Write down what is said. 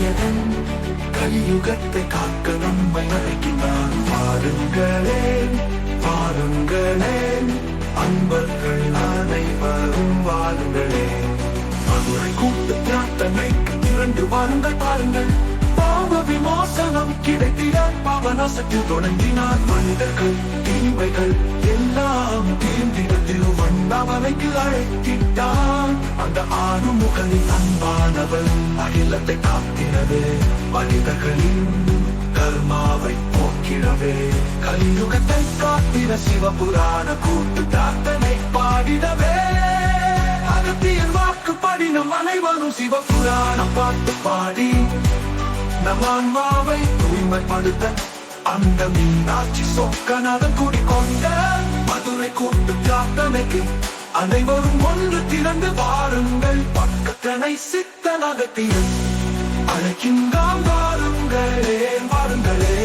நாயகன் கலியுகத்தை காக்க நம்மை அழைக்கின்றான். வாருங்களே வாருங்களே அன்பர்கள் அனைவரும் வாருங்களே. மதுரை கூட்டு பிரார்த்தனைக்கு 2 வாருங்கள் பாருங்கள். பாவ விமோசனம் கிடைத்திட பாவநாசத்தில் தொடங்கினார். மனிதர்கள் தீமைகள் எல்லாம் தீர்ந்திட திருவண்ணாமலைக்கு அழைத்திட்டான். அந்த ஆறுமுகனின் அன்பானவள் அகிலத்தை காத்திடவே, மனிதர்களின் கர்மாவை போக்கிடவே, கலியுகத்தை காத்திட சிவபுராண கூட்டு பிரார்த்தனை பாடிடவே. அகத்தியர் வாக்குப்படி நம் அனைவரும் சிவபுராண பாட்டு பாடி நம் ஆன்மாவை தூய்மைப்படுத்த அந்த மீனாட்சி சொக்கநாதன் குடிக்கொண்ட மதுரை கூட்டு பிரார்த்தனைக்கு அனைவரும் ஒன்று திறந்து வாருங்கள். பக்கத்தனை சித்தன் அகத்தியன் அழைக்கின்றான். வாருங்களே வாருங்களே.